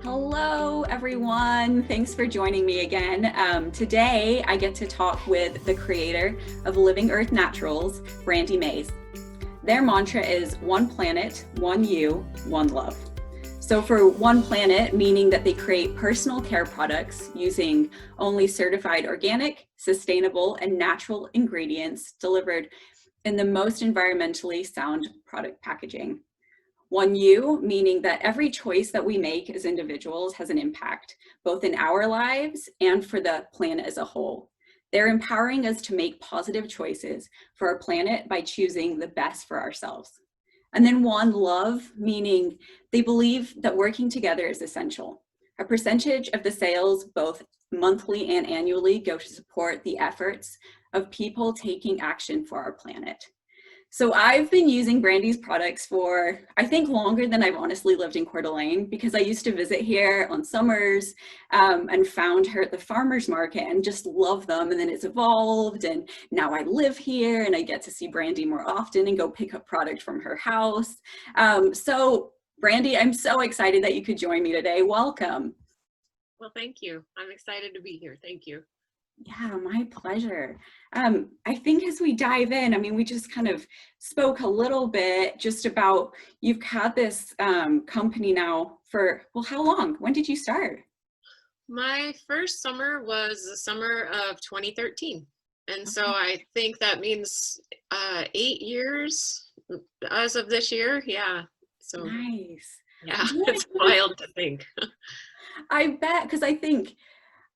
Hello, everyone. Thanks for joining me again. Today, I get to talk with the creator of Living Earth Naturals, Brandi Mayes. Their mantra is one planet, one you, one love. So, for one planet, meaning that they create personal care products using only certified organic, sustainable, and natural ingredients delivered in the most environmentally sound product packaging. One you, meaning that every choice that we make as individuals has an impact, both in our lives and for the planet as a whole. They're empowering us to make positive choices for our planet by choosing the best for ourselves. And then one love, meaning they believe that working together is essential. A percentage of the sales, both monthly and annually, go to support the efforts of people taking action for our planet. So I've been using Brandi's products for, I think, longer than I've honestly lived in Coeur d'Alene, because I used to visit here on summers and found her at the farmer's market and just love them. And then it's evolved, and now I live here and I get to see Brandi more often and go pick up product from her house. So Brandi, I'm so excited that you could join me today. Welcome. Well, thank you. I'm excited to be here. Thank you. Yeah, my pleasure. I think as we dive in, I mean, we just kind of spoke a little bit just about you've had this company now for, well, how long? When did you start? My first summer was the summer of 2013. And so Okay. I think that means 8 years as of this year. Yeah. So Nice. yeah, Do you want it's to kind of, wild to think. I bet, because I think,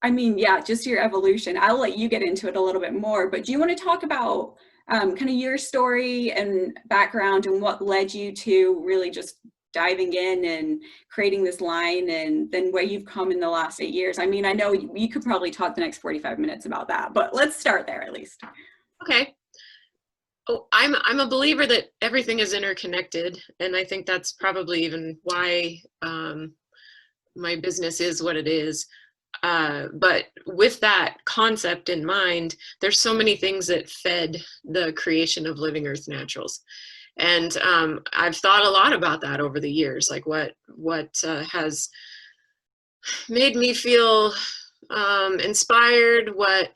I mean, yeah, just your evolution. I'll let you get into it a little bit more, but do you want to talk about kind of your story and background and what led you to really just diving in and creating this line, and then where you've come in the last 8 years? I mean, I know you could probably talk the next 45 minutes about that, but let's start there at least. Okay. Oh, I'm a believer that everything is interconnected, and I think that's probably even why my business is what it is. But with that concept in mind, there's so many things that fed the creation of Living Earth Naturals. And I've thought a lot about that over the years, like what has made me feel inspired, what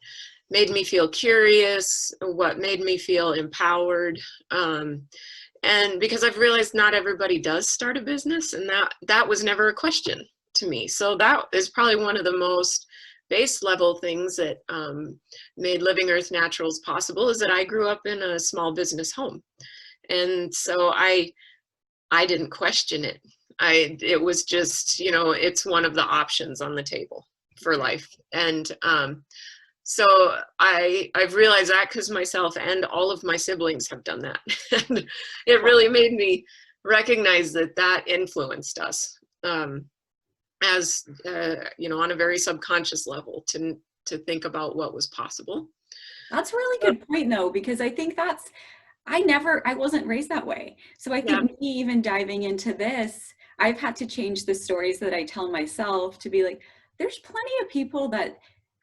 made me feel curious, what made me feel empowered. And because I've realized not everybody does start a business, and that was never a question to me. So that is probably one of the most base level things that made Living Earth Naturals possible, is that I grew up in a small business home. And so I didn't question it. It was just, it's one of the options on the table for life. And so I've realized that because myself and all of my siblings have done that. And it really made me recognize that influenced us, as on a very subconscious level, to think about what was possible. That's a really good point, though, because I think that's, I wasn't raised that way. So I Yeah. think me even diving into this, I've had to change the stories that I tell myself to be like, there's plenty of people that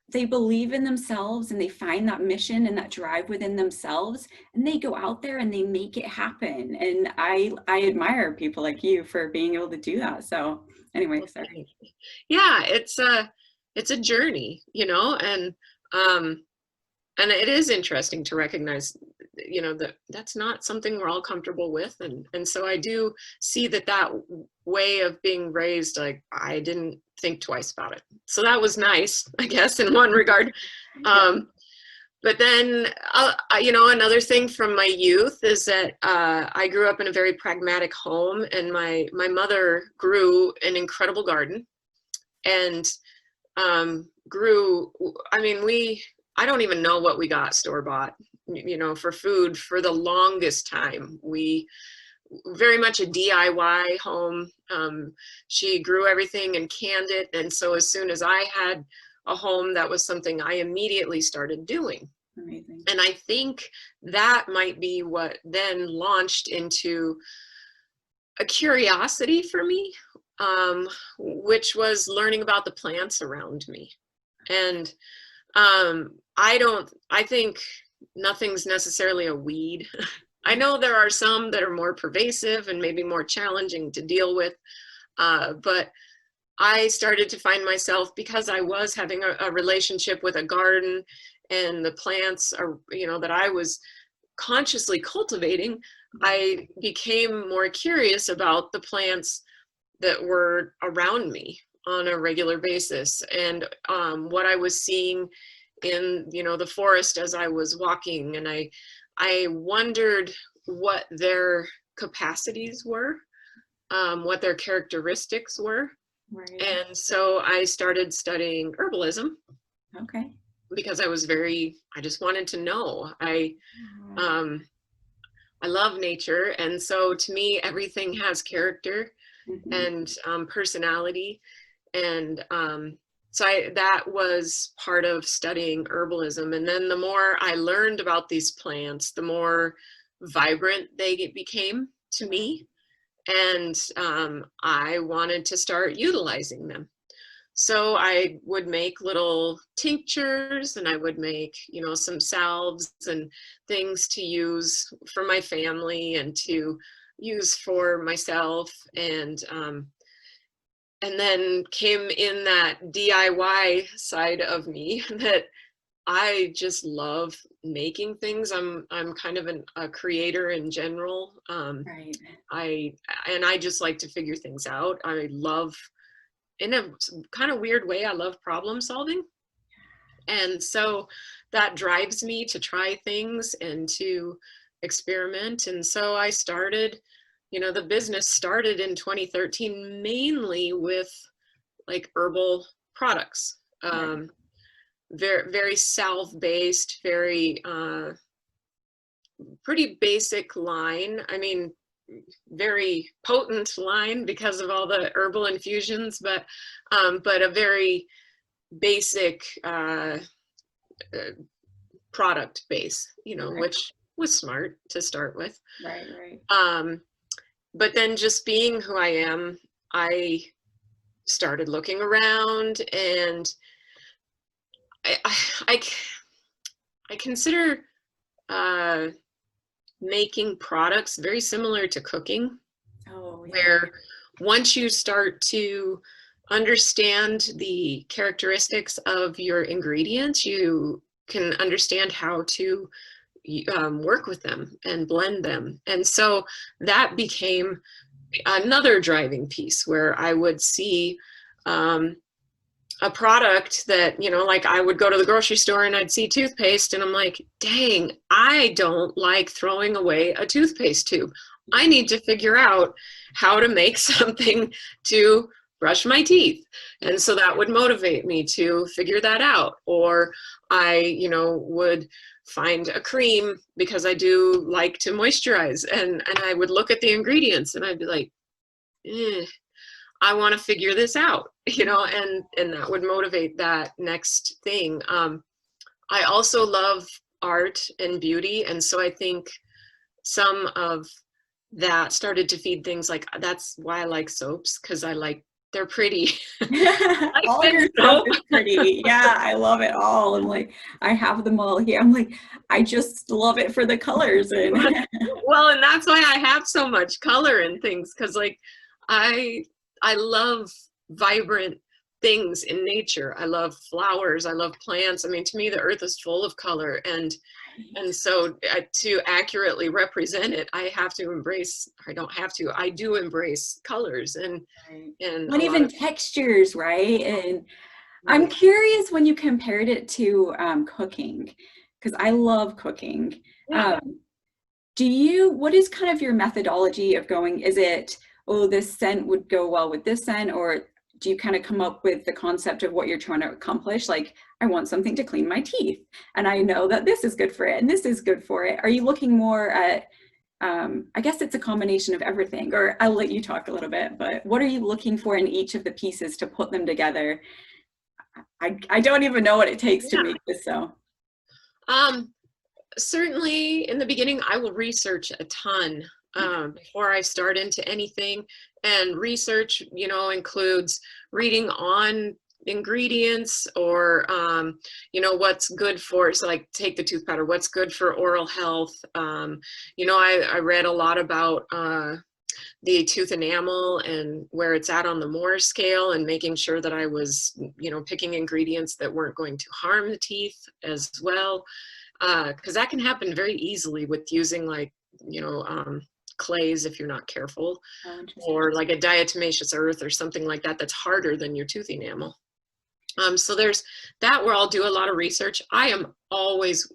they believe in themselves and they find that mission and that drive within themselves, and they go out there and they make it happen. And I admire people like you for being able to do that. So anyway, Well, sorry. yeah, it's a journey, um, and it is interesting to recognize, that that's not something we're all comfortable with, and so I do see that way of being raised, like, I didn't think twice about it. So that was nice, I guess, in one regard. Yeah. Um, but then, another thing from my youth is that I grew up in a very pragmatic home, and my mother grew an incredible garden, and grew. I mean, I don't even know what we got store bought, for food for the longest time. We very much a DIY home. She grew everything and canned it, and so as soon as I had a home, that was something I immediately started doing. Amazing. And I think that might be what then launched into a curiosity for me, which was learning about the plants around me. And I think nothing's necessarily a weed. I know there are some that are more pervasive and maybe more challenging to deal with, but I started to find myself, because I was having a relationship with a garden and the plants are, that I was consciously cultivating, I became more curious about the plants that were around me on a regular basis, and what I was seeing in the forest as I was walking, and I wondered what their capacities were, what their characteristics were. Right. And so I started studying herbalism. Okay. Because I just wanted to know. I love nature, and so to me everything has character and personality, and so that was part of studying herbalism. And then the more I learned about these plants, the more vibrant they became to me, and I wanted to start utilizing them. So I would make little tinctures, and I would make, some salves and things to use for my family and to use for myself. And then came in that DIY side of me that I just love making things. I'm kind of a creator in general. Right. I just like to figure things out. I love, in a kind of weird way, I love problem solving. And so that drives me to try things and to experiment. And so I started, the business started in 2013 mainly with like herbal products. Right. Very, very salve based, very pretty basic line. I mean, very potent line because of all the herbal infusions, but a very basic product base, Right. which was smart to start with. Right. Right. But then just being who I am, I started looking around, and I consider making products very similar to cooking. Oh, yeah. Where once you start to understand the characteristics of your ingredients, you can understand how to work with them and blend them. And so that became another driving piece, where I would see a product that, like I would go to the grocery store and I'd see toothpaste, and I'm like, dang, I don't like throwing away a toothpaste tube. I need to figure out how to make something to brush my teeth. And so that would motivate me to figure that out. Or I, would find a cream, because I do like to moisturize, and I would look at the ingredients and I'd be like, I want to figure this out, and that would motivate that next thing. I also love art and beauty. And so I think some of that started to feed things like, that's why I like soaps, because they're pretty. All your stuff is pretty. Yeah, I love it all. I'm like, I have them all here. I'm like, I just love it for the colors. And well, and that's why I have so much color and things, because like I love vibrant things in nature. I love flowers. I love plants. I mean, to me, the earth is full of color, and so to accurately represent it, I have to embrace. I don't have to. I do embrace colors and even textures, right? And I'm curious when you compared it to cooking, because I love cooking. Yeah. What is kind of your methodology of going? Is it, oh, this scent would go well with this scent, or do you kind of come up with the concept of what you're trying to accomplish? Like, I want something to clean my teeth, and I know that this is good for it and this is good for it. Are you looking more at, I guess it's a combination of everything, or I'll let you talk a little bit, but what are you looking for in each of the pieces to put them together? I don't even know what it takes to make this. So certainly in the beginning, I will research a ton before I start into anything. And research, includes reading on ingredients, or, what's good for, so like take the tooth powder, what's good for oral health. I read a lot about the tooth enamel and where it's at on the Mohr scale, and making sure that I was, picking ingredients that weren't going to harm the teeth as well. Because that can happen very easily with using clays if you're not careful, or like a diatomaceous earth or something like that that's harder than your tooth enamel. So there's that, where I'll do a lot of research. I am always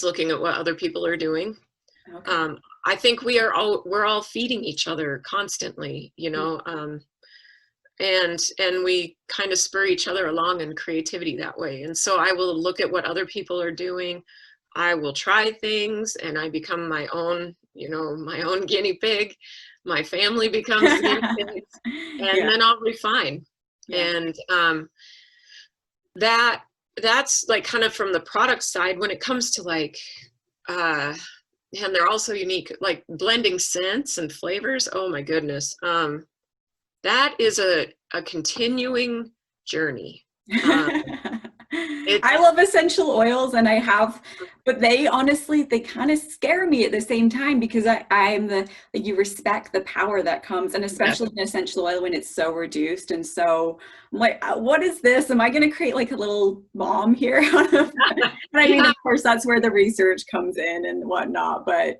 looking at what other people are doing. Okay. I think we're all feeding each other constantly, and we kind of spur each other along in creativity that way. And so I will look at what other people are doing. I will try things, and I become my own guinea pig. My family becomes the guinea pigs, and then I'll refine. Yeah. And that's like kind of from the product side. When it comes to and they're also unique, like blending scents and flavors. Oh my goodness. That is a continuing journey. I love essential oils, and but they honestly, they kind of scare me at the same time, because you respect the power that comes, and especially in essential oil when it's so reduced. And so I'm like, what is this? Am I going to create like a little bomb here? And I mean, of course, that's where the research comes in and whatnot. But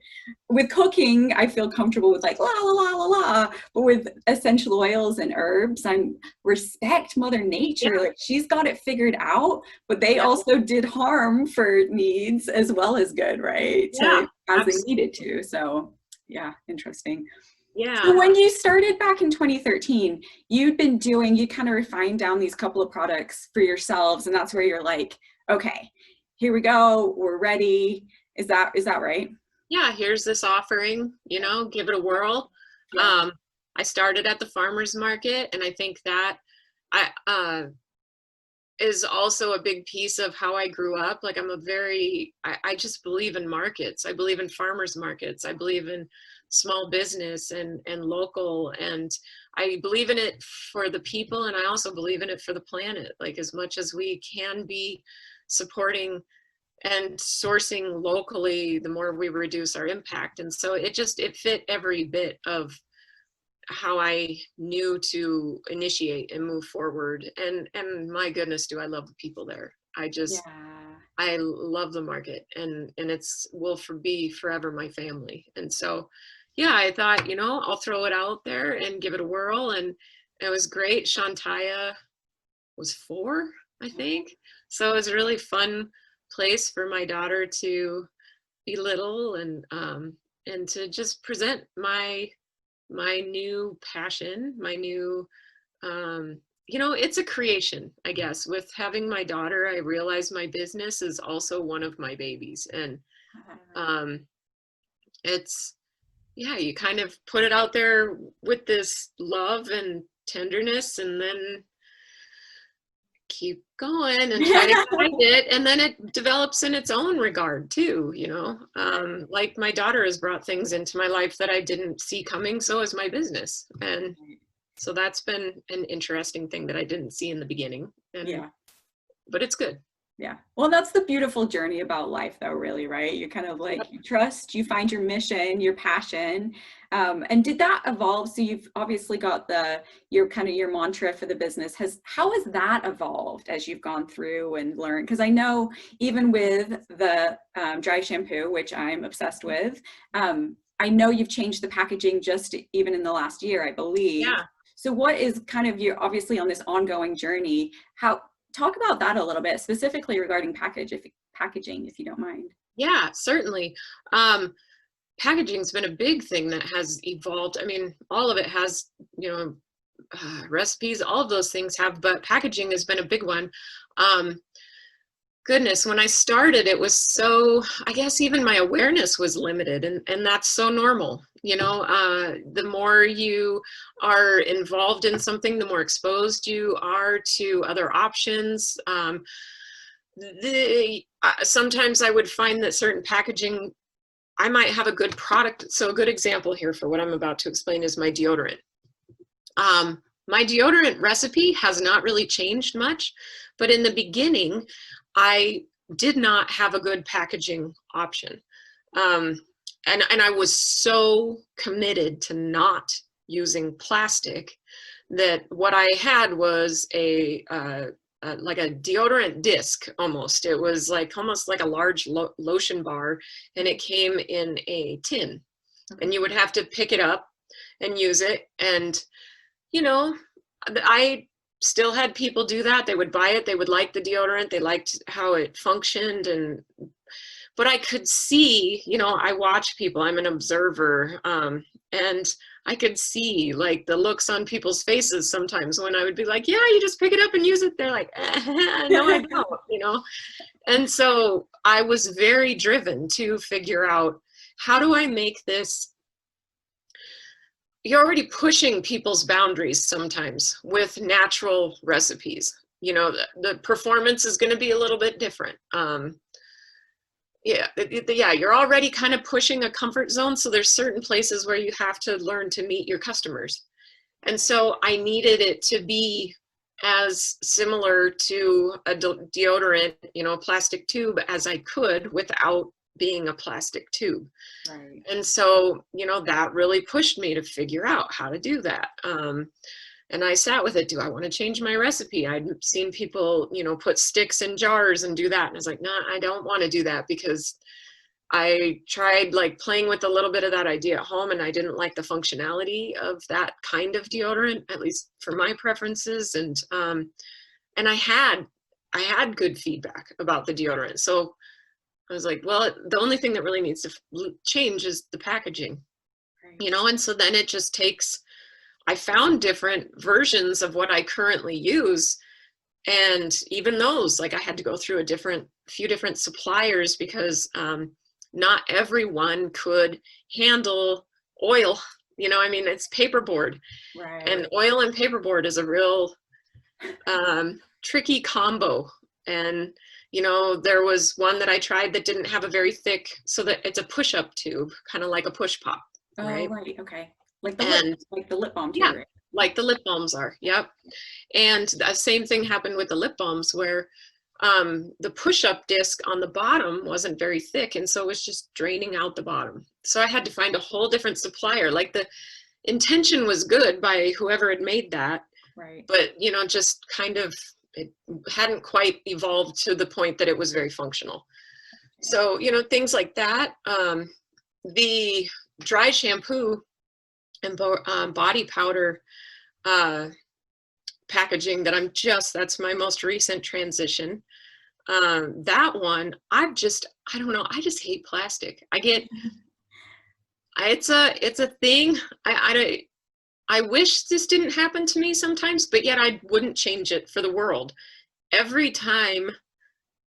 with cooking, I feel comfortable with like, la, la, la, la, la. But with essential oils and herbs, I respect Mother Nature. Yeah. Like, she's got it figured out, but they also did harm for needs as well as good, right? Yeah, as they needed to. So yeah, interesting. Yeah. So when you started back in 2013, you kind of refined down these couple of products for yourselves, and that's where you're like, okay, here we go, we're ready. Is that right? Yeah, here's this offering, give it a whirl. Yeah. I started at the farmer's market, and I think that is also a big piece of how I grew up. Like, I just believe in markets. I believe in farmers markets. I believe in small business and local, and I believe in it for the people, and I also believe in it for the planet. Like, as much as we can be supporting and sourcing locally, the more we reduce our impact. And so it fit every bit of how I knew to initiate and move forward. And my goodness, do I love the people there. I love the market, and will be forever my family. And so, yeah, I thought, I'll throw it out there and give it a whirl. And it was great. Shantaya was 4, I think. So it was a really fun place for my daughter to be little, and to just present my new passion, my new, it's a creation, I guess. With having my daughter, I realized my business is also one of my babies. And you kind of put it out there with this love and tenderness, and then keep going and try to find it, and then it develops in its own regard too. Like, my daughter has brought things into my life that I didn't see coming, so has my business. And so that's been an interesting thing that I didn't see in the beginning. But it's good. Yeah. Well, that's the beautiful journey about life, though, really, right? You kind of like, you trust, you find your mission, your passion. And did that evolve? So you've obviously got your mantra for the business. How has that evolved as you've gone through and learned? Because I know even with the dry shampoo, which I'm obsessed with, I know you've changed the packaging just even in the last year, I believe. Yeah. So what is you're obviously on this ongoing journey, talk about that a little bit, specifically regarding packaging, if you don't mind. Yeah, certainly. Packaging's been a big thing that has evolved. I mean, all of it has, recipes, all of those things have, but packaging has been a big one. Goodness, when I started, it was so, I guess even my awareness was limited, and that's so normal. The more you are involved in something, the more exposed you are to other options. Sometimes I would find that certain packaging, I might have a good product. So a good example here for what I'm about to explain is my deodorant. My deodorant recipe has not really changed much, but in the beginning, I did not have a good packaging option. and I was so committed to not using plastic that what I had was a like a deodorant disc almost. It was like almost like a large lotion bar, and it came in a tin. Okay. And you would have to pick it up and use it. And, you know, I still had people do that. They would buy it. They would like the deodorant. They liked how it functioned. But I could see, you know, I watch people, I'm an observer, and I could see like the looks on people's faces sometimes when I would be like, yeah, you just pick it up and use it. They're like, no, I don't, you know? And so I was very driven to figure out, how do I make this? You're already pushing people's boundaries sometimes with natural recipes. You know, the performance is going to be a little bit different. Yeah, you're already kind of pushing a comfort zone. So there's certain places where you have to learn to meet your customers. And so I needed it to be as similar to a deodorant, you know, a plastic tube as I could without being a plastic tube. Right. And so, you know, that really pushed me to figure out how to do that. And I sat with it. Do I want to change my recipe? I'd seen people, you know, put sticks in jars and do that. And I was like, no, I don't want to do that, because I tried like playing with a little bit of that idea at home, and I didn't like the functionality of that kind of deodorant, at least for my preferences. And I had good feedback about the deodorant. So I was like, well, the only thing that really needs to change is the packaging, right. You know? And so then it just takes, I found different versions of what I currently use. And even those, like I had to go through few different suppliers, because not everyone could handle oil. You know, I mean, it's paperboard, right. And oil and paperboard is a real tricky combo. And, you know, there was one that I tried that didn't have a very thick, so that it's a push-up tube, kind of like a push pop. Oh, right. Okay. Like the lip balm tube. Yeah, right? Like the lip balms are. Yep. And the same thing happened with the lip balms, where the push-up disc on the bottom wasn't very thick, and so it was just draining out the bottom. So I had to find a whole different supplier. Like the intention was good by whoever had made that, right? But, you know, just kind of, it hadn't quite evolved to the point that it was very functional. So, you know, things like that. The dry shampoo and body powder packaging that that's my most recent transition. That one, I don't know, I just hate plastic. It's a thing. I wish this didn't happen to me sometimes, but yet I wouldn't change it for the world. Every time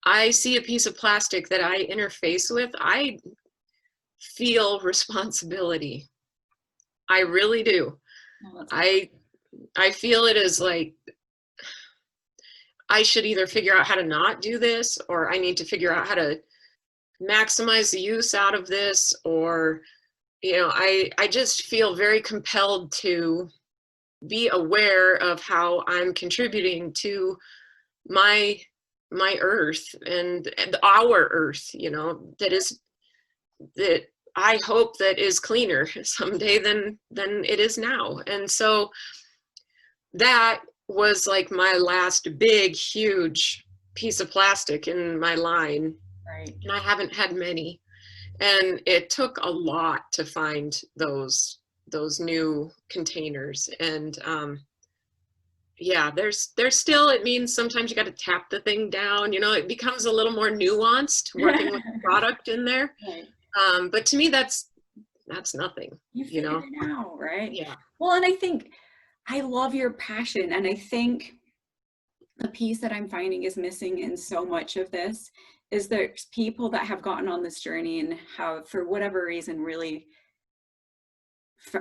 I see a piece of plastic that I interface with, I feel responsibility. I really do. Oh, I feel it as like, I should either figure out how to not do this, or I need to figure out how to maximize the use out of this, or, you know, I just feel very compelled to be aware of how I'm contributing to my earth and our earth, you know, that I hope that is cleaner someday than it is now. And so that was like my last big, huge piece of plastic in my line. Right. And I haven't had many. And it took a lot to find those new containers. And yeah, there's still, it means sometimes you got to tap the thing down, you know, it becomes a little more nuanced working with the product in there. Right. But to me, that's nothing. You know, it out, right? Yeah. Well, and I think I love your passion. And I think the piece that I'm finding is missing in so much of this is there's people that have gotten on this journey and have, for whatever reason, really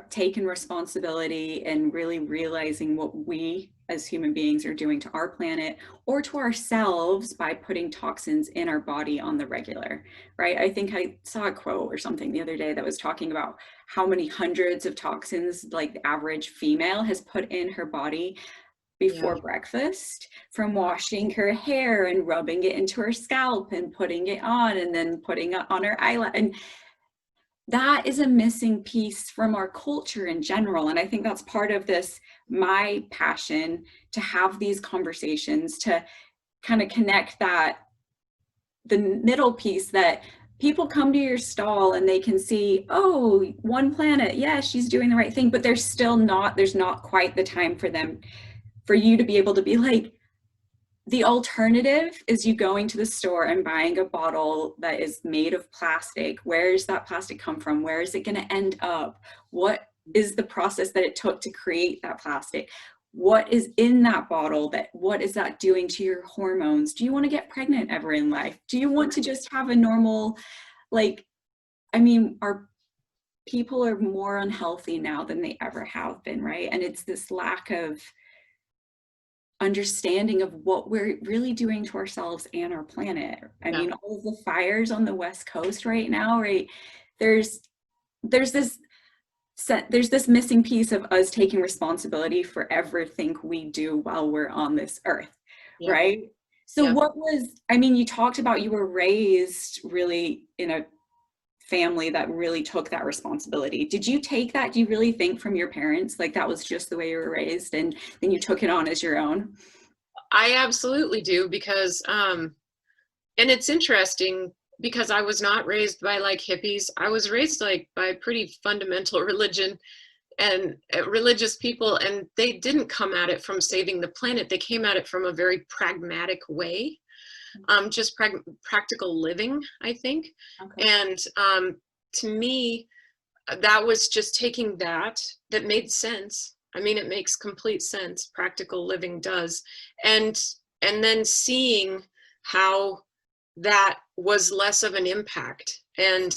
taken responsibility and really realizing what we as human beings are doing to our planet or to ourselves by putting toxins in our body on the regular, right? I think I saw a quote or something the other day that was talking about how many hundreds of toxins like the average female has put in her body before breakfast, from washing her hair and rubbing it into her scalp and putting it on and then putting it on her eyelid. And that is a missing piece from our culture in general. And I think that's part of this, my passion, to have these conversations, to kind of connect that, the middle piece, that people come to your stall and they can see, oh, One Planet, yeah, she's doing the right thing, but there's not quite the time for them, for you to be able to be like, the alternative is you going to the store and buying a bottle that is made of plastic. Where does that plastic come from? Where is it going to end up? What is the process that it took to create that plastic? What is in that bottle? What is that doing to your hormones? Do you want to get pregnant ever in life? Do you want to just have a normal, like, I mean, our people are more unhealthy now than they ever have been, right? And it's this lack of understanding of what we're really doing to ourselves and our planet. I Yeah. mean, all of the fires on the West Coast right now, right? There's there's this there's this missing piece of us taking responsibility for everything we do while we're on this earth, Yep. right? So Yep. what was, I mean, you talked about you were raised really in a family that really took that responsibility. Did you take that, do you really think, from your parents, like that was just the way you were raised and then you took it on as your own? I absolutely do, because and it's interesting because I was not raised by like hippies. I was raised like by pretty fundamental religion and religious people, and they didn't come at it from saving the planet. They came at it from a very pragmatic way, just practical living, I think. Okay. And to me, that was just taking that made sense. I mean, it makes complete sense. Practical living does. And then seeing how that was less of an impact, and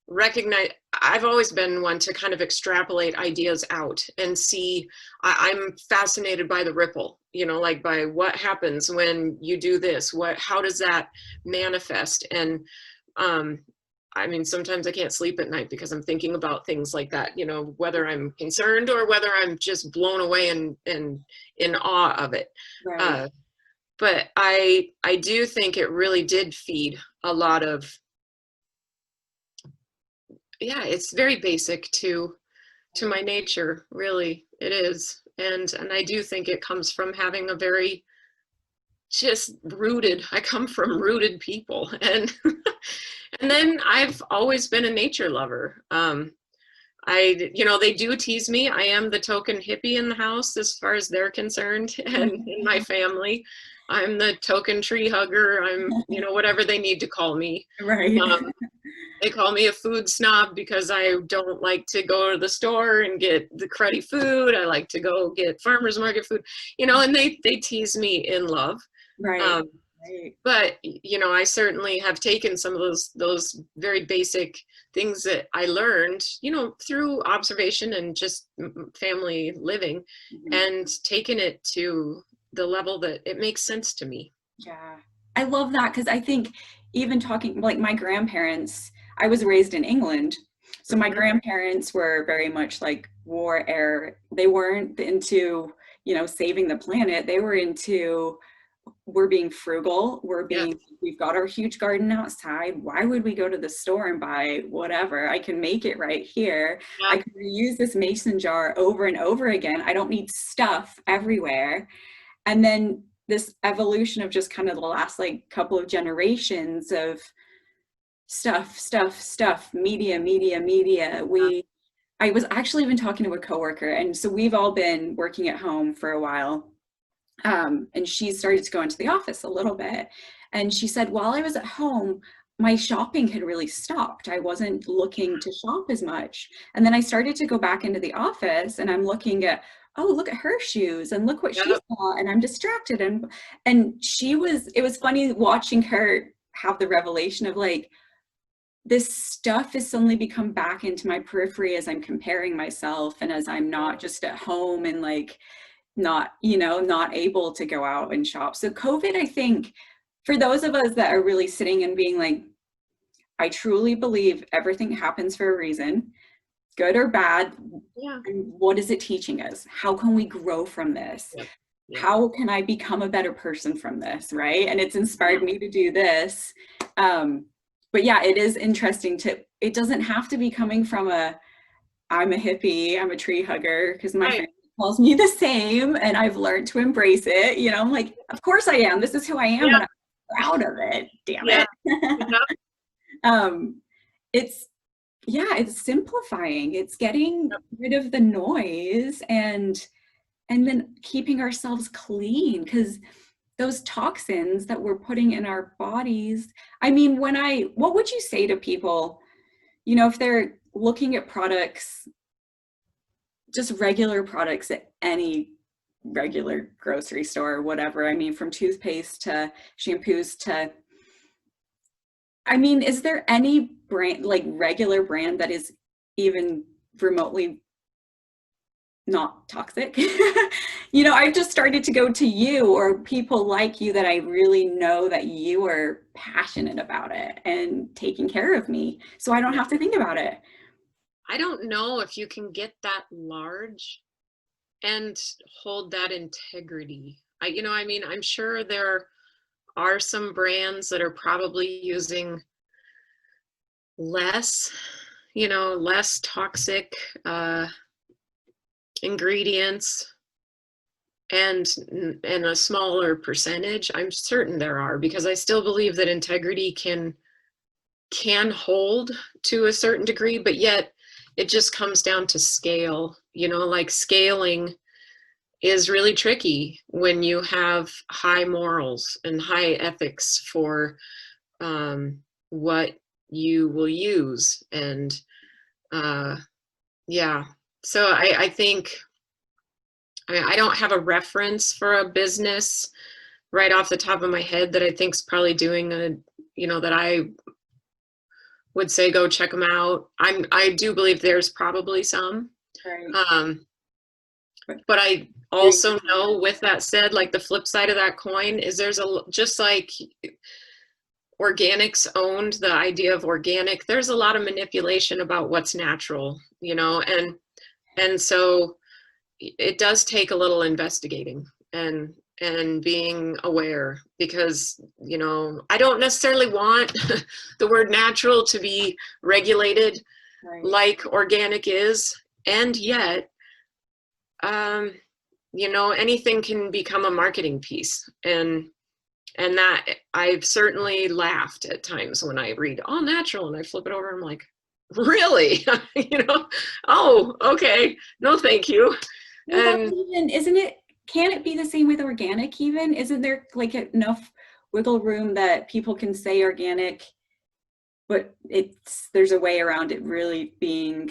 recognize, I've always been one to kind of extrapolate ideas out and see. I'm fascinated by the ripple, like by what happens when you do this, how does that manifest? And I mean, sometimes I can't sleep at night because I'm thinking about things like that, whether I'm concerned or whether I'm just blown away and in awe of it. Right. Uh, but I do think it really did feed a lot of, yeah, it's very basic to my nature, really. It is. And I do think it comes from having a very just rooted, I come from rooted people. And and then I've always been a nature lover. They do tease me. I am the token hippie in the house as far as they're concerned, and in my family. I'm the token tree hugger. I'm, whatever they need to call me. Right. Um, they call me a food snob because I don't like to go to the store and get the cruddy food. I like to go get farmers market food, and they tease me in love. Right. Um, Right. but I certainly have taken some of those very basic things that I learned, through observation and just family living, Mhm. and taken it to the level that it makes sense to me. Yeah. I love that, because I think even talking, like my grandparents, I was raised in England. So my Hmm. grandparents were very much like war era. They weren't into, saving the planet. They were into, we're being frugal. Yeah. We've got our huge garden outside. Why would we go to the store and buy whatever? I can make it right here. I Yeah. can reuse this mason jar over and over again. I don't need stuff everywhere. And then this evolution of just kind of the last like couple of generations of stuff, media. I was actually even talking to a coworker, and so we've all been working at home for a while. And she started to go into the office a little bit. And she said, while I was at home, my shopping had really stopped. I wasn't looking to shop as much. And then I started to go back into the office and I'm looking at, oh, look at her shoes and look what she Yeah. saw. And I'm distracted. And it was funny watching her have the revelation of like, this stuff has suddenly become back into my periphery as I'm comparing myself and as I'm not just at home and like not able to go out and shop. So COVID, I think, for those of us that are really sitting and being like, I truly believe everything happens for a reason, good or bad. Yeah. And what is it teaching us? How can we grow from this? Yep. Yep. How can I become a better person from this? Right. And it's Yeah. inspired me to do this. But yeah, it is interesting to it doesn't have to be coming from I'm a hippie, I'm a tree hugger, because my Right. family calls me the same and I've learned to embrace it. You know, I'm like, of course I am. This is who I am Yeah. and I'm proud of it. Damn Yeah. it. Yeah. um, it's yeah, it's simplifying. It's getting rid of the noise and then keeping ourselves clean, because those toxins that we're putting in our bodies. I mean, what would you say to people, you know, if they're looking at products, just regular products at any regular grocery store or whatever? I mean, from toothpaste to shampoos to, I mean, is there any brand, like regular brand, that is even remotely not toxic? You know, I've just started to go to you or people like you that I really know that you are passionate about it and taking care of me, so I don't Yeah. have to think about it. I don't know if you can get that large and hold that integrity. I mean, I'm sure there are some brands that are probably using less, less toxic ingredients and a smaller percentage. I'm certain there are, because I still believe that integrity can hold to a certain degree, but yet it just comes down to scale. Like scaling is really tricky when you have high morals and high ethics for what you will use. And yeah, so I think, I don't have a reference for a business right off the top of my head that I think's probably doing that I would say go check them out. I do believe there's probably some. Right. Um, But but I also know, with that said, like the flip side of that coin is just like organics owned the idea of organic, there's a lot of manipulation about what's natural, and so it does take a little investigating and being aware, because I don't necessarily want the word natural to be regulated right. like organic is, and yet anything can become a marketing piece, and that I've certainly laughed at times when I read all natural and I flip it over and I'm like, really? Oh, okay, no thank you. Well, that's And even, isn't it, can it be the same with organic even? Isn't there like enough wiggle room that people can say organic, but there's a way around it really being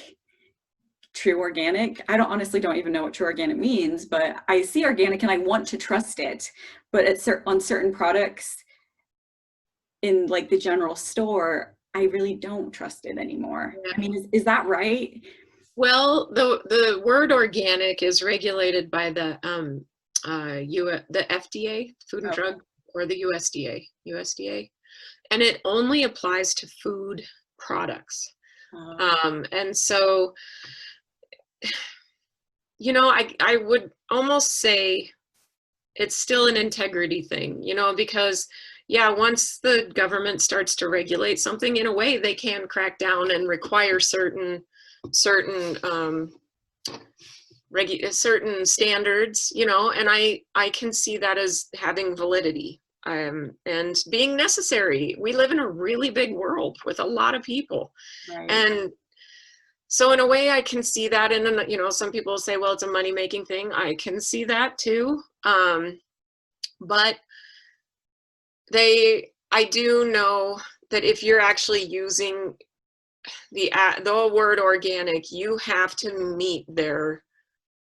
true organic? I don't even know what true organic means, but I see organic and I want to trust it. But on certain products in like the general store, I really don't trust it anymore. yeah. I mean, is that right? Well, the word organic is regulated by the the FDA, Food and Okay. Drug, or the USDA, and it only applies to food products. And so, I would almost say it's still an integrity thing, because yeah, once the government starts to regulate something, in a way they can crack down and require certain certain standards, and I can see that as having validity, and being necessary. We live in a really big world with a lot of people, Right. and so in a way I can see that. And some people say, well, it's a money-making thing. I can see that too, but I do know that if you're actually using the word organic, you have to meet their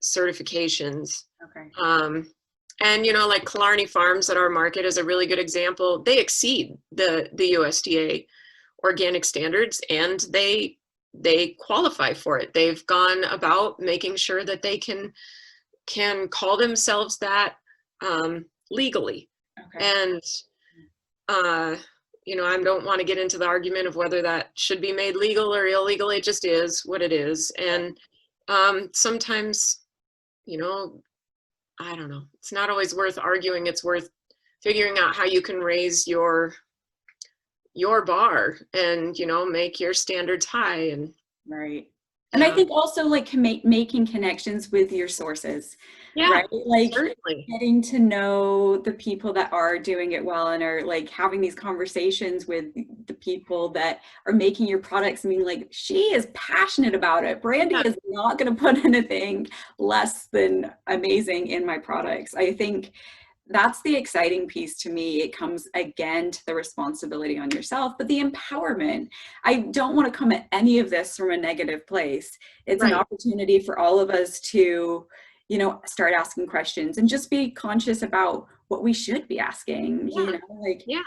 certifications. Okay. And like Killarney Farms at our market is a really good example. They exceed the USDA organic standards, and they qualify for it. They've gone about making sure that they can call themselves that legally. Okay. And I don't want to get into the argument of whether that should be made legal or illegal. It just is what it is. And sometimes, I don't know, it's not always worth arguing. It's worth figuring out how you can raise your your bar and, you know, make your standards high. And Right. And I yeah, think also like making connections with your sources, yeah, right? Like certainly. getting to know the people that are doing it well and are like having these conversations with the people that are making your products. I mean, like she is passionate about it. Yeah, Brandi is not going to put anything less than amazing in my products. I think that's the exciting piece to me. It comes again to the responsibility on yourself, but the empowerment. I don't want to come at any of this from a negative place. It's an right. opportunity for all of us to, you know, start asking questions and just be conscious about what we should be asking. You Yeah, know, like yeah,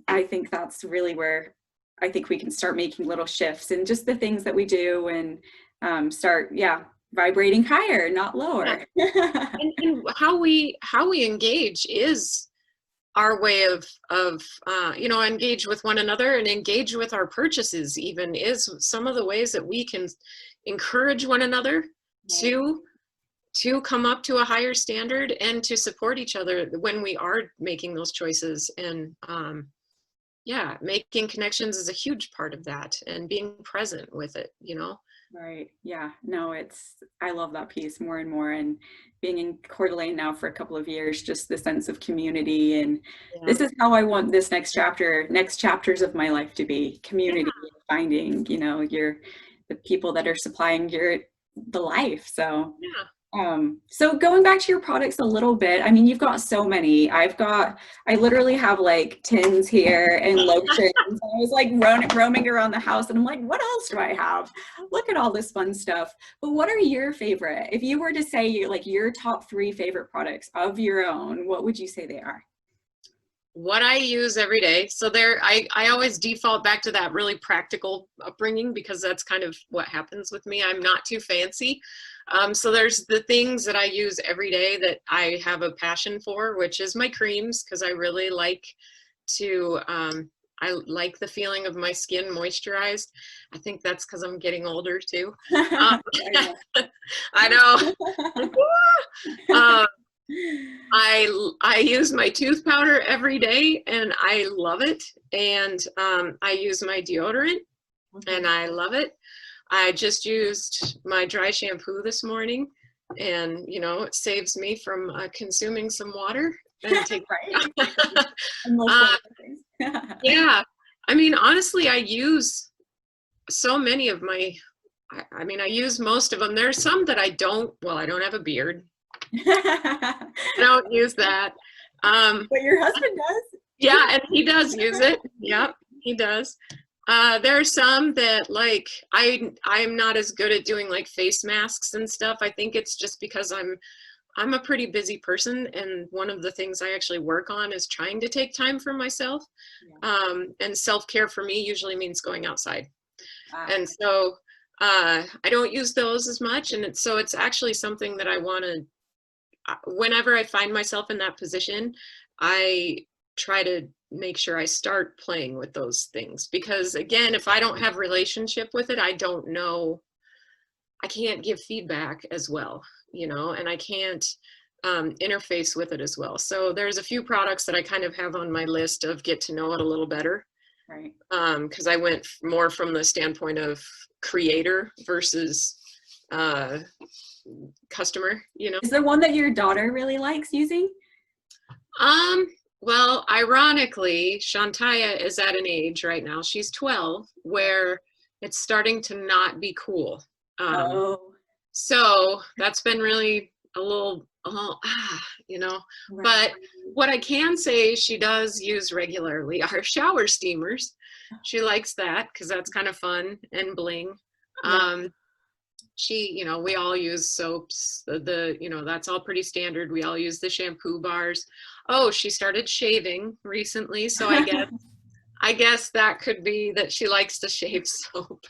I think that's really where I think we can start making little shifts in just the things that we do and start, yeah, vibrating higher, not yeah. lower. And how we engage is our way of you know, engage with one another and engage with our purchases, even is some of the ways that we can encourage one another Right. to come up to a higher standard and to support each other when we are making those choices. And yeah, making connections is a huge part of that, and being present with it, you know. Right. Yeah. No, I love that piece more and more. And being in Coeur d'Alene now for a couple of years, just the sense of community. And Yeah, this is how I want this next chapters of my life to be yeah, community, finding, you know, the people that are supplying the life. yeah. So going back to your products a little bit, I mean, you've got so many. I literally have like tins here and lotions. I was like roaming around the house and I'm like, what else do I have? Look at all this fun stuff. But what are your favorite? If you were to say like your top 3 favorite products of your own, what would you say they are? What I use every day. So there, I always default back to that really practical upbringing, because that's kind of what happens with me. I'm not too fancy. So there's the things that I use every day that I have a passion for, which is my creams, because I really like to, I like the feeling of my skin moisturized. I think that's because I'm getting older too. Um, I know. I know. Um, I use my tooth powder every day and I love it. And I use my deodorant and Okay. I love it. I just used my dry shampoo this morning, and you know, it saves me from consuming some water and take. Right. The most uh, important things. yeah, I mean, honestly, I use so many of my. I mean, I use most of them. There's some that I don't. Well, I don't have a beard. I don't use that. Um, But your husband does. Yeah, and he does use it. Yep, he does. There are some that like I'm not as good at doing like face masks and stuff. I think it's just because I'm a pretty busy person, and one of the things I actually work on is trying to take time for myself. Yeah. And self-care for me usually means going outside. Ah, And so I don't use those as much, and it's actually something that I want to, whenever I find myself in that position, I try to make sure I start playing with those things, because again, if I don't have relationship with it, I don't know, I can't give feedback as well, you know, and I can't interface with it as well. So there's a few products that I kind of have on my list of get to know it a little better, right. because I went more from the standpoint of creator versus uh, customer, you know. Is there one that your daughter really likes using? Um, well, ironically, Shantaya is at an age right now, she's 12, where it's starting to not be cool. Oh, So that's been really a little, you know, right. but what I can say she does use regularly are shower steamers. She likes that because that's kind of fun and bling. Yeah. Um, you know, we all use soaps, you know, that's all pretty standard. We all use the shampoo bars. Oh, she started shaving recently, so I guess that could be that she likes to shave soap.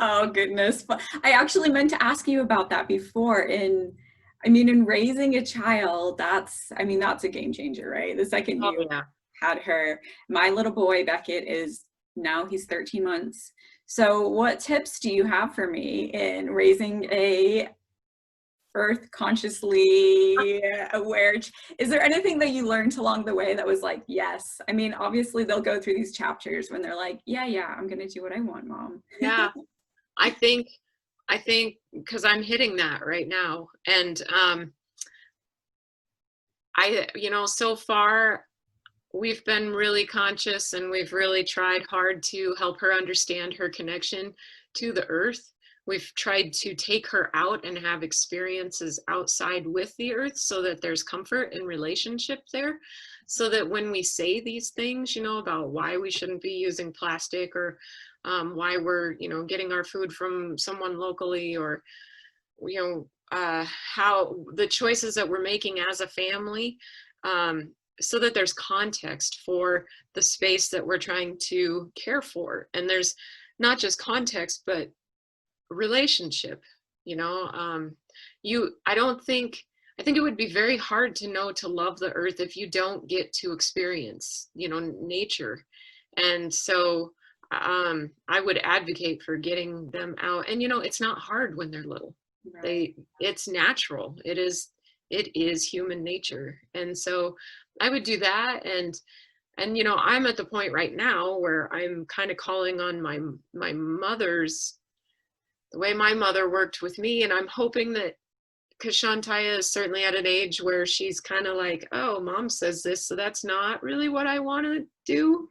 Oh goodness. But I actually meant to ask you about that before. I mean, in raising a child, that's a game changer, right? The second Oh you yeah. had her, my little boy Beckett he's 13 months. So what tips do you have for me in raising a earth consciously aware. Is there anything that you learned along the way that was like, yes? I mean, obviously they'll go through these chapters when they're like, yeah, I'm going to do what I want, mom. Yeah. I think because I'm hitting that right now. And so far we've been really conscious and we've really tried hard to help her understand her connection to the earth. We've tried to take her out and have experiences outside with the earth so that there's comfort and relationship there. So that when we say these things, about why we shouldn't be using plastic, or why we're, getting our food from someone locally, or, how the choices that we're making as a family, so that there's context for the space that we're trying to care for. And there's not just context, but relationship. I think it would be very hard to know to love the earth if you don't get to experience, nature. And so I would advocate for getting them out. And it's not hard when they're little. Right. It's natural. It is human nature. And so I would do that. And I'm at the point right now where I'm kind of calling on my mother's, the way my mother worked with me. And I'm hoping that, because Shantaya is certainly at an age where she's kind of like, oh, mom says this, so that's not really what I want to do.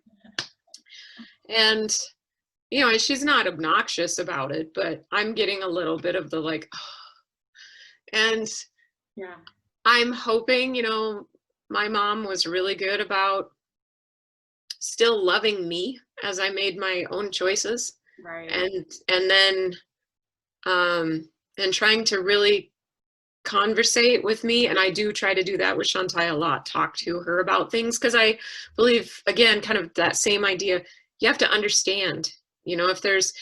And, she's not obnoxious about it, but I'm getting a little bit of the like, oh. And yeah, I'm hoping, my mom was really good about still loving me as I made my own choices. right. And then, and trying to really conversate with me. And I do try to do that with Shantai a lot, talk to her about things, because I believe, again, kind of that same idea, you have to understand, if there's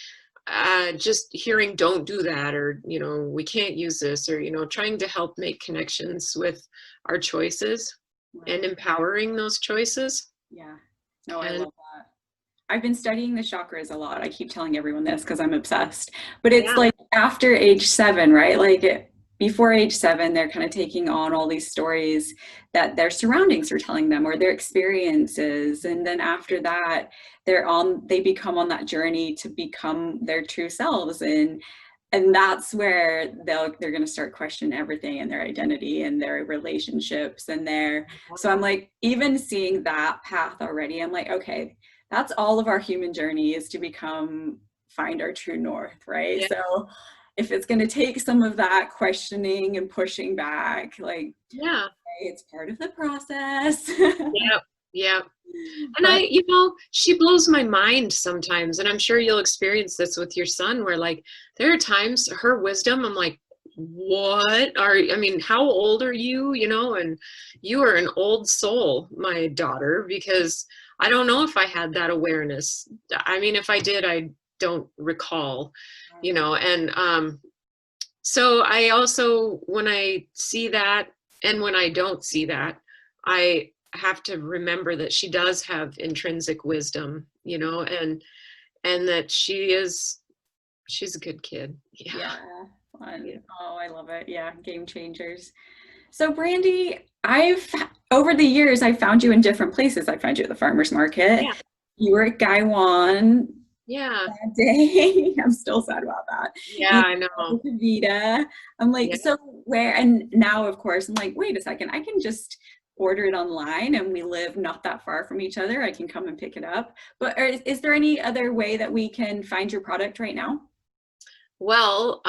just hearing don't do that, or we can't use this, or trying to help make connections with our choices, right, and empowering those choices. Yeah, no, I love that. I've been studying the chakras a lot. I keep telling everyone this because I'm obsessed, but it's like after age 7, right? Like before age 7, they're kind of taking on all these stories that their surroundings are telling them, or their experiences. And then after that, they become on that journey to become their true selves. And that's where they're going to start questioning everything and their identity and their relationships and so I'm like, even seeing that path already, I'm like, okay, that's all of our human journey, is to find our true north, right? Yeah. So if it's going to take some of that questioning and pushing back, like, yeah, okay, it's part of the process. Yeah. And she blows my mind sometimes, and I'm sure you'll experience this with your son, where like there are times her wisdom, I'm like, how old are you? And you are an old soul, my daughter, because I don't know if I had that awareness. I mean, if I did, I don't recall, and so I also, when I see that and when I don't see that, I have to remember that she does have intrinsic wisdom, and that she's a good kid. Yeah. Fun. Yeah. Oh, I love it. Yeah, game changers. So Brandi, over the years, I found you in different places. I found you at the farmer's market. Yeah. You were at Gaiwan. Yeah. That day. I'm still sad about that. Yeah, I know. Vita. I'm like, yeah. So where, and now of course, I'm like, wait a second, I can just order it online, and we live not that far from each other. I can come and pick it up. But is there any other way that we can find your product right now? Well,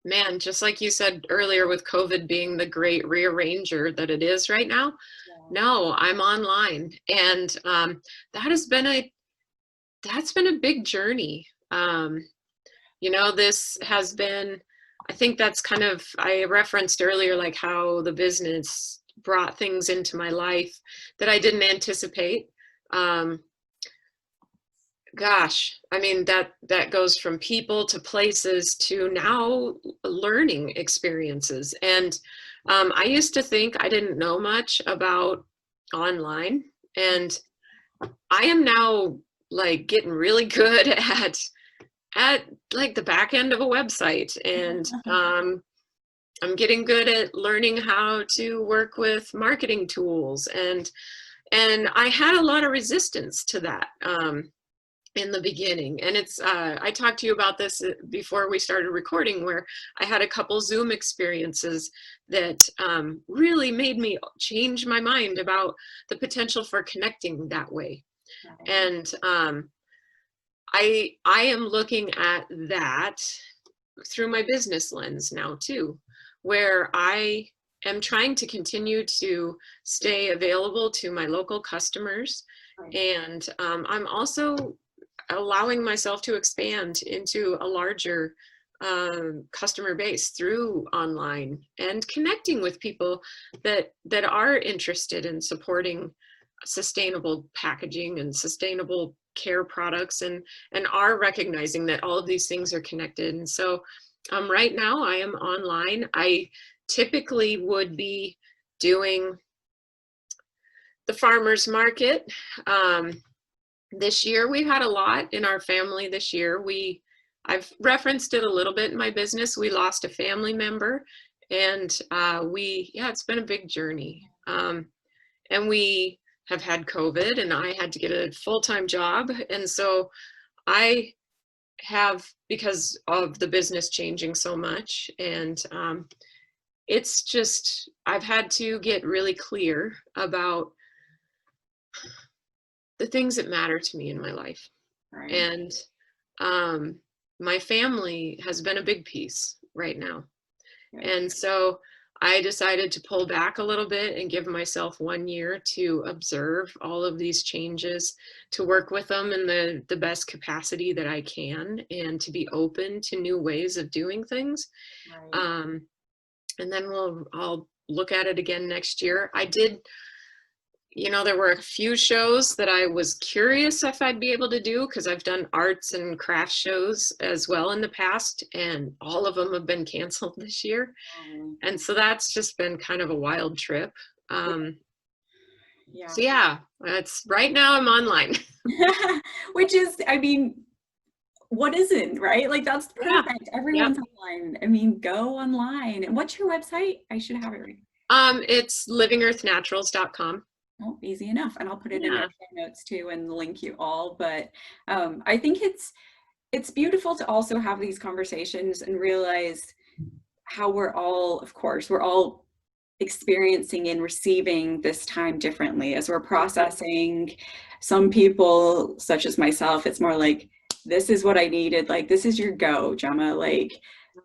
man, just like you said earlier, with COVID being the great rearranger that it is right now, yeah. No, I'm online, and that's been a big journey. This has been, I think that's kind of, I referenced earlier, like how the business brought things into my life that I didn't anticipate. Gosh, I mean, that goes from people to places to now learning experiences. And I used to think I didn't know much about online, and I am now like getting really good at like the back end of a website, and I'm getting good at learning how to work with marketing tools, and I had a lot of resistance to that in the beginning. And it's I talked to you about this before we started recording, where I had a couple Zoom experiences that really made me change my mind about the potential for connecting that way. Right. And I am looking at that through my business lens now too, where I am trying to continue to stay available to my local customers. Right. And I'm also allowing myself to expand into a larger customer base through online, and connecting with people that are interested in supporting sustainable packaging and sustainable care products, and are recognizing that all of these things are connected. And so right now I am online. I typically would be doing the farmers market. This year we've had a lot in our family this year. I've referenced it a little bit in my business. We lost a family member, and it's been a big journey. And we have had COVID, and I had to get a full-time job. And so I have, because of the business changing so much, and it's just, I've had to get really clear about the things that matter to me in my life. Right. And my family has been a big piece right now. Right. And so I decided to pull back a little bit and give myself 1 year to observe all of these changes, to work with them in the best capacity that I can, and to be open to new ways of doing things. Right. And then I'll look at it again next year. I did, there were a few shows that I was curious if I'd be able to do, because I've done arts and craft shows as well in the past, and all of them have been canceled this year. And so that's just been kind of a wild trip. Yeah. So yeah, that's right now I'm online. Which is, I mean, what isn't, right? Like, that's perfect. Yeah. Everyone's online. I mean, go online. And what's your website? I should have it right. It's livingearthnaturals.com. Oh, easy enough. And I'll put it in our show notes too and link you all. But I think it's beautiful to also have these conversations and realize how we're all experiencing and receiving this time differently as we're processing. Some people, such as myself, it's more like, this is what I needed. Like, this is your go, Gemma. Like,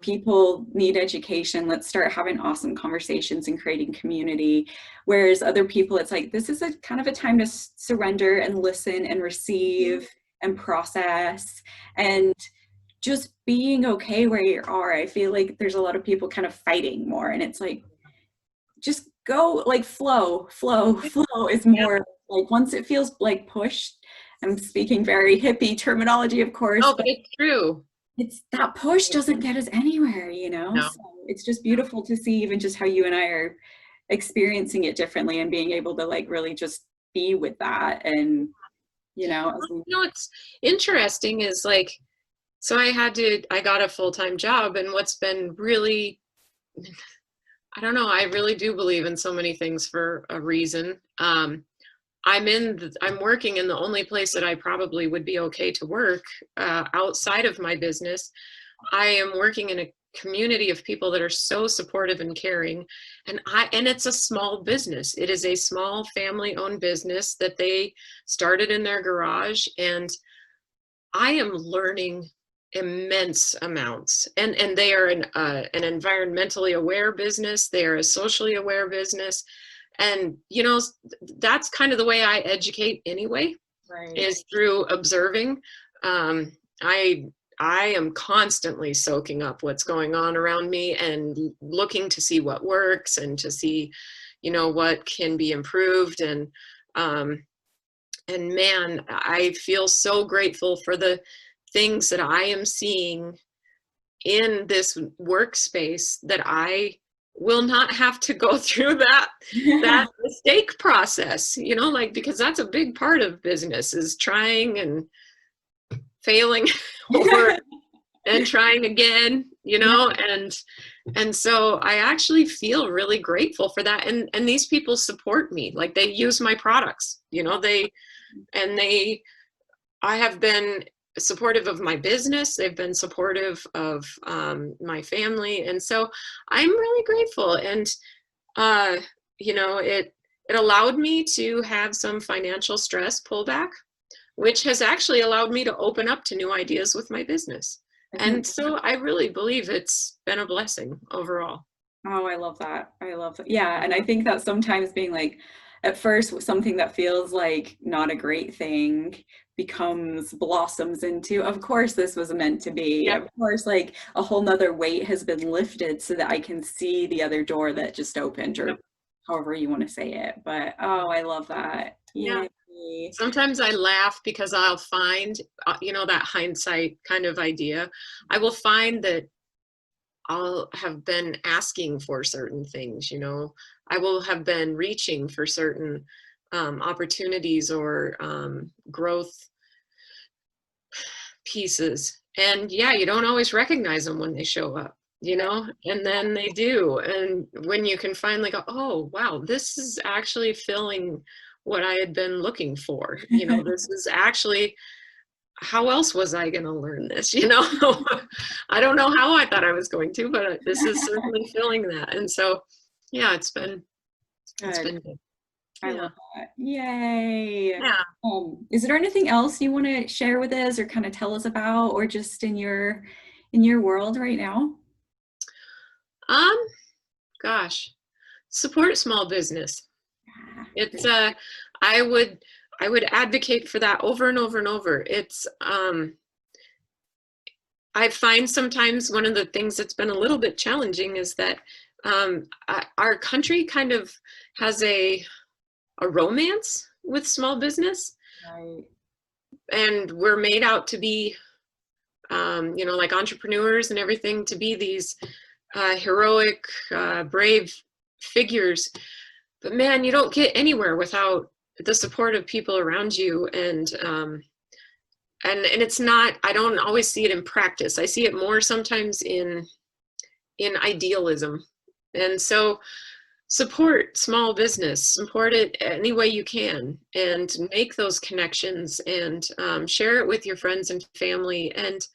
people need education. Let's start having awesome conversations and creating community. Whereas other people, it's like, this is a kind of a time to surrender and listen and receive and process, and just being okay where you are. I feel like there's a lot of people kind of fighting more, and it's like, just go, like, flow is more like, once it feels like pushed. I'm speaking very hippie terminology, of course. Oh, but it's true. It's that push doesn't get us anywhere, No. So it's just beautiful to see even just how you and I are experiencing it differently, and being able to, like, really just be with that. And what's interesting is, like, so I got a full-time job, and what's been really, I don't know, I really do believe in so many things for a reason. I'm working in the only place that I probably would be okay to work outside of my business. I am working in a community of people that are so supportive and caring, and it's a small business. It is a small family-owned business that they started in their garage, and I am learning immense amounts. And they are an environmentally aware business. They are a socially aware business. And, that's kind of the way I educate anyway, right, is through observing. I am constantly soaking up what's going on around me, and looking to see what works, and to see, what can be improved. And man, I feel so grateful for the things that I am seeing in this workspace, that I will not have to go through that mistake process, like, because that's a big part of business, is trying and failing and trying again, and so I actually feel really grateful for that. And these people support me. Like, they use my products, I have been supportive of my business. They've been supportive of my family. And so I'm really grateful. And, it allowed me to have some financial stress pullback, which has actually allowed me to open up to new ideas with my business. And so I really believe it's been a blessing overall. Oh, I love that. I love that. Yeah. And I think that sometimes being like, at first, something that feels like not a great thing blossoms into, of course, this was meant to be. Yeah. Of course, like a whole nother weight has been lifted so that I can see the other door that just opened, or however you want to say it. But oh, I love that. Yeah. Yay. Sometimes I laugh because I'll find, that hindsight kind of idea. I will find that I'll have been asking for certain things, I will have been reaching for certain opportunities or growth pieces. And yeah, you don't always recognize them when they show up, and then they do. And when you can finally go, oh, wow, this is actually filling what I had been looking for. This is actually, how else was I going to learn this? I don't know how I thought I was going to, but this is certainly filling that. And so, yeah, it's been good. I love that. Yay. Yeah. Is there anything else you want to share with us or kind of tell us about, or just in your world right now? Gosh, support small business. It's I would advocate for that over and over and over. It's I find sometimes one of the things that's been a little bit challenging is that our country kind of has a romance with small business. Right. And we're made out to be, like entrepreneurs and everything, to be these heroic, brave figures. But man, you don't get anywhere without the support of people around you. And it's not, I don't always see it in practice. I see it more sometimes in idealism. And so support small business, support it any way you can, and make those connections, and share it with your friends and family, and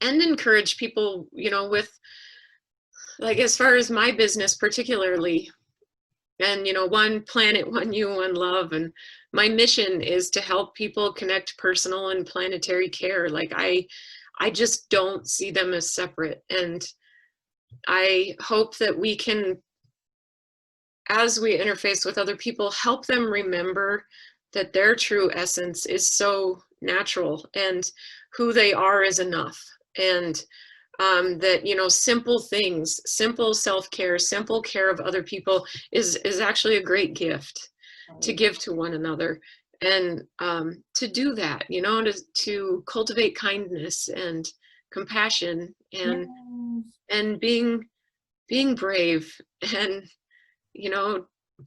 encourage people, with, like, as far as my business particularly, and one planet, one you, one love, and my mission is to help people connect personal and planetary care. Like, I just don't see them as separate. And I hope that we can, as we interface with other people, help them remember that their true essence is so natural, and who they are is enough. And that, simple things, simple self-care, simple care of other people is actually a great gift to give to one another. And to do that, to cultivate kindness and compassion, and being brave, and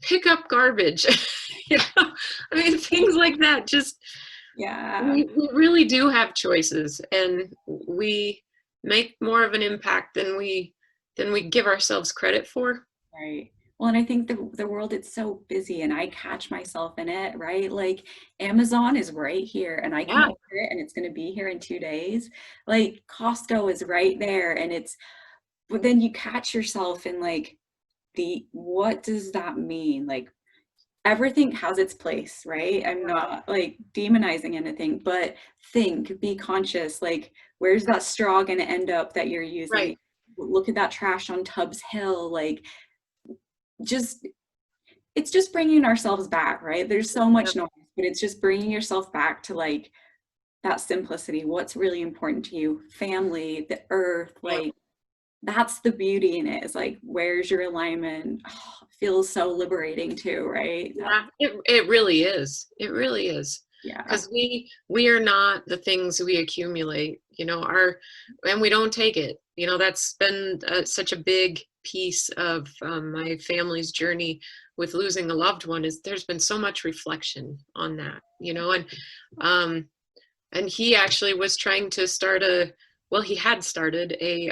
pick up garbage. I mean, things like that. Just, yeah, we really do have choices, and we make more of an impact than we give ourselves credit for. Right. Well, and I think the world, it's so busy, and I catch myself in it, right? Like, Amazon is right here, and I can order it, and it's going to be here in 2 days. Like, Costco is right there, and but then you catch yourself in like, what does that mean? Like, everything has its place, right? I'm not like demonizing anything, but be conscious, like, where's that straw going to end up that you're using? Right. Look at that trash on Tubbs Hill. Like, it's just bringing ourselves back, right? There's so much noise, but it's just bringing yourself back to like that simplicity. What's really important to you? Family, the earth, like, that's the beauty in it. Is like, where's your alignment? Oh, it feels so liberating too, right? Yeah, it really is. It really is. Yeah. Because we are not the things we accumulate, and we don't take it. That's been such a big piece of my family's journey with losing a loved one, is there's been so much reflection on that, and And he actually was trying to start he had started a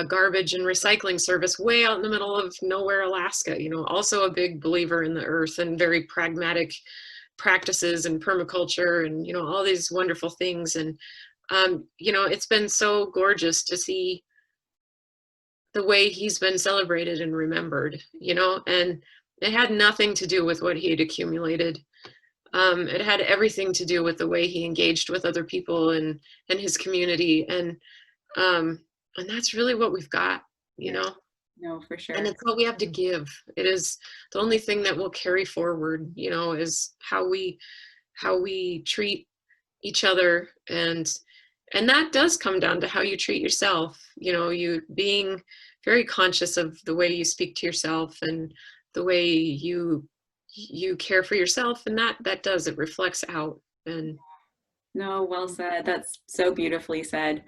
garbage and recycling service way out in the middle of nowhere, Alaska. Also a big believer in the earth and very pragmatic practices and permaculture and all these wonderful things. And it's been so gorgeous to see the way he's been celebrated and remembered, and it had nothing to do with what he had accumulated. It had everything to do with the way he engaged with other people and his community. And that's really what we've got, No, for sure. and it's what we have to give. It is the only thing that will carry forward, is how we treat each other. And that does come down to how you treat yourself, you being very conscious of the way you speak to yourself and the way you care for yourself, and it reflects out. And No, well said. That's so beautifully said.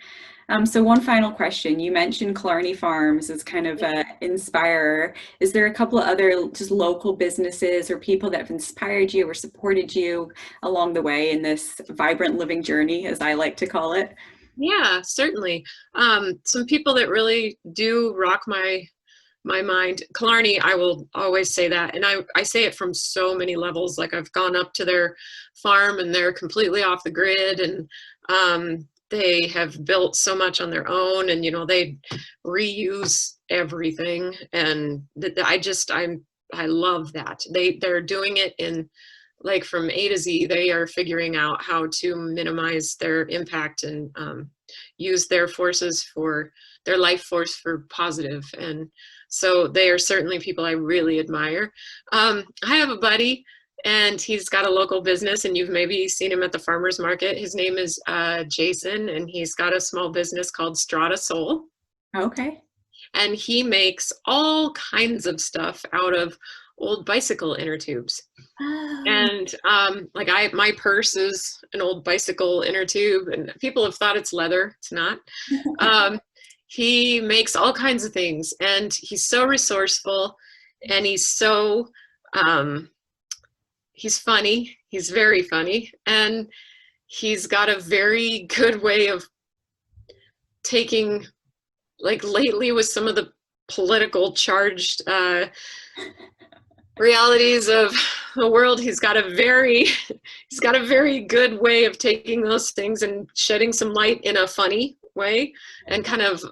So one final question. You mentioned Killarney Farms as kind of a inspirer. Is there a couple of other just local businesses or people that have inspired you or supported you along the way in this vibrant living journey, as I like to call it? yeah, certainly. Some people that really do rock my mind. Killarney, I will always say that. And I say it from so many levels. Like, I've gone up to their farm and they're completely off the grid, and they have built so much on their own, and they reuse everything. And I love that. They're doing it in, like, from A to Z. They are figuring out how to minimize their impact and use their life force for positive. And so they are certainly people I really admire. I have a buddy, and he's got a local business, and you've maybe seen him at the farmer's market. His name is Jason, and he's got a small business called Strata Soul. Okay. And he makes all kinds of stuff out of old bicycle inner tubes. Oh, And my purse is an old bicycle inner tube, and people have thought it's leather. It's not. He makes all kinds of things, and he's so resourceful, and he's funny. He's very funny, and he's got a very good way of taking, like, lately with some of the political charged realities of the world, he's got a very good way of taking those things and shedding some light in a funny way, and kind of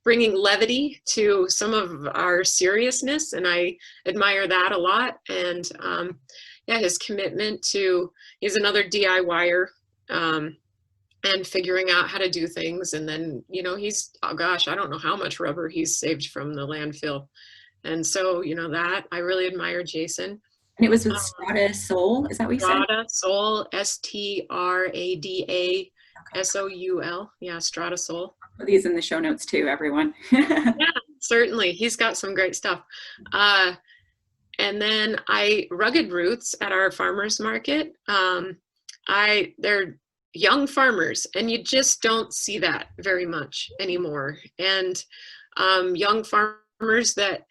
bringing levity to some of our seriousness. And I admire that a lot. And his commitment he's another DIYer, and figuring out how to do things. And then, oh gosh, I don't know how much rubber he's saved from the landfill. And so, that I really admire Jason. and it was with Strata Soul. Is that what you said? Strada Soul, STRADA SOUL. Yeah, Strata Soul. Put these in the show notes too, everyone. Yeah, certainly. He's got some great stuff. And then Rugged Roots at our farmers market. They're young farmers, and you just don't see that very much anymore. And young farmers that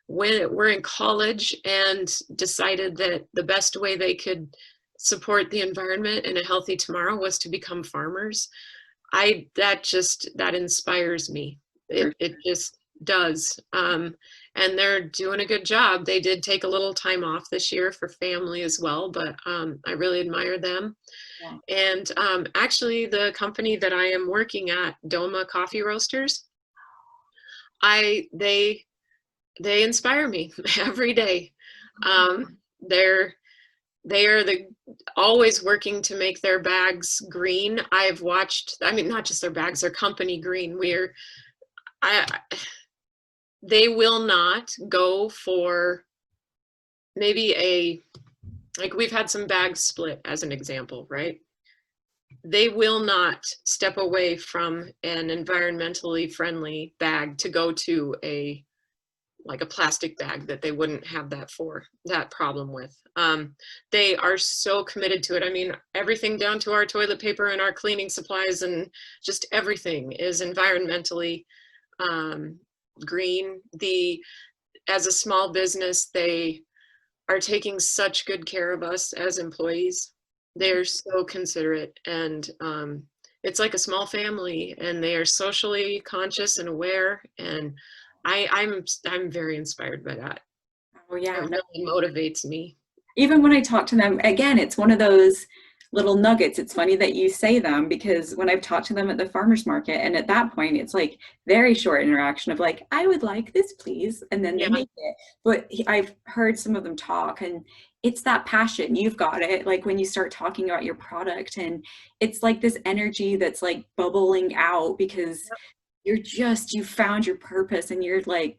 were in college and decided that the best way they could support the environment and a healthy tomorrow was to become farmers. That inspires me. It just does. And they're doing a good job. They did take a little time off this year for family as well, but I really admire them. Yeah. And actually, the company that I am working at, Doma Coffee Roasters, they inspire me every day. They are always working to make their bags green. I've watched, not just their bags, their company green. They will not go for maybe we've had some bags split as an example, right? They will not step away from an environmentally friendly bag to go to a plastic bag that they wouldn't have that problem with. They are so committed to it. Everything down to our toilet paper and our cleaning supplies and just everything is environmentally green. As a small business, they are taking such good care of us as employees. They're so considerate, and it's like a small family, and they are socially conscious and aware, and I'm very inspired by that. Oh yeah, It no. really motivates me. Even when I talk to them, again, it's one of those little nuggets. It's funny that you say them, because when I've talked to them at the farmer's market, and at that point, it's like very short interaction of like, I would like this, please. And then they Yeah. make it. But I've heard some of them talk, and it's that passion. You've got it. Like when you start talking about your product, and it's like this energy that's like bubbling out, because you found your purpose, and you're like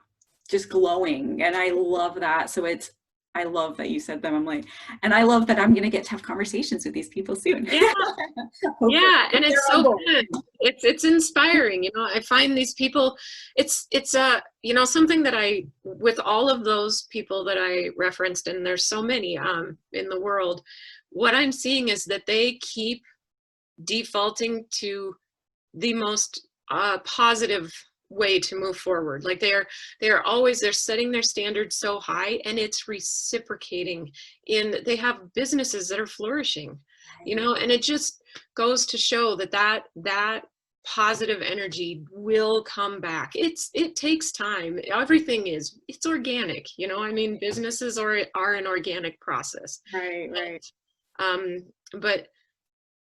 just glowing. And I love that. So I love that you said them. I'm like, and I love that I'm going to get to have conversations with these people soon. Yeah. Hopefully. Yeah, and They're it's on so board. good. It's inspiring. I find these people, it's something that I, with all of those people that I referenced, and there's so many in the world, what I'm seeing is that they keep defaulting to the most positive way to move forward. Like they're setting their standards so high, and it's reciprocating. They have businesses that are flourishing, and it just goes to show that positive energy will come back. It takes time. It's organic. I mean, businesses are an organic process. Right. um, but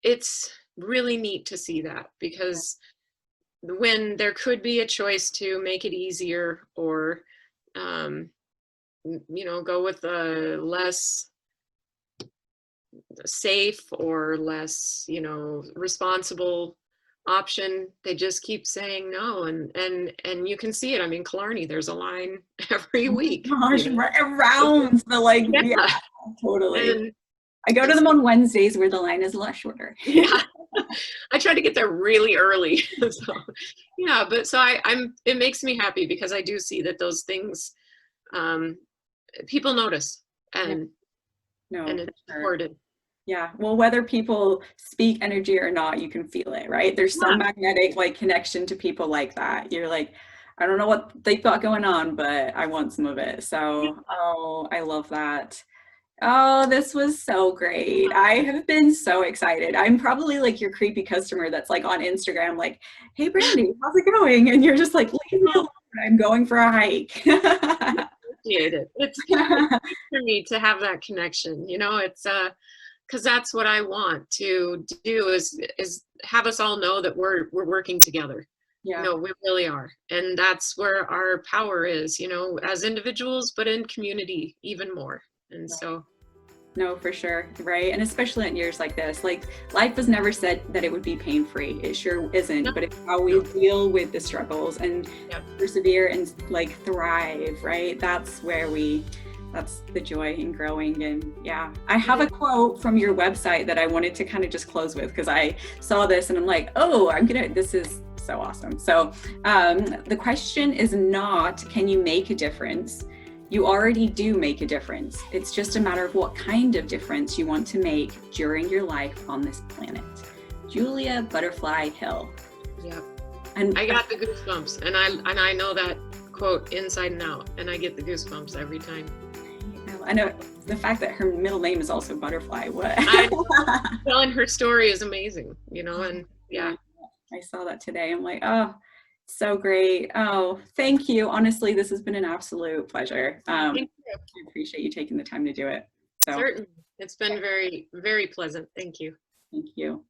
it's really neat to see that, because when there could be a choice to make it easier, or go with a less safe or less responsible option, they just keep saying no. And you can see it. I mean, Killarney, there's a line every week. Gosh, right around the like, yeah, Yeah. totally. and, I go to and them on Wednesdays where the line is a lot shorter. yeah, I try to get there really early. So yeah, but so it makes me happy, because I do see that those things, people notice, Yeah. and No, and for it's sure. supported. Yeah. Well, whether people speak energy or not, you can feel it, right? There's some Yeah. magnetic like connection to people like that. You're like, I don't know what they've got going on, but I want some of it. So, oh, I love that. Oh, this was so great. I have been so excited. I'm probably like your creepy customer that's like on Instagram, like, hey, Brandi, how's it going? And you're just like, leave me alone. I'm going for a hike. Appreciate it. It's nice for me to have that connection. It's because that's what I want to do, is have us all know that we're working together. Yeah. We really are, and that's where our power is. As individuals, but in community even more. And so. No, for sure. Right. And especially in years like this, like life was never said that it would be pain free. It sure isn't. No, but it's how we deal with the struggles and yeah. persevere and like thrive. Right. That's the joy in growing. And yeah, I have a quote from your website that I wanted to kind of just close with, because I saw this and I'm like, oh, this is so awesome. So the question is not, can you make a difference? You already do make a difference. It's just a matter of what kind of difference you want to make during your life on this planet. Julia Butterfly Hill. Yeah. And I got the goosebumps, and I know that quote inside and out, and I get the goosebumps every time. I know the fact that her middle name is also Butterfly. What? And her story is amazing, and yeah. I saw that today. I'm like, oh, so great. Oh, thank you. Honestly, this has been an absolute pleasure. Thank you. I appreciate you taking the time to do it. So, certainly. It's been very, very pleasant. Thank you. Thank you.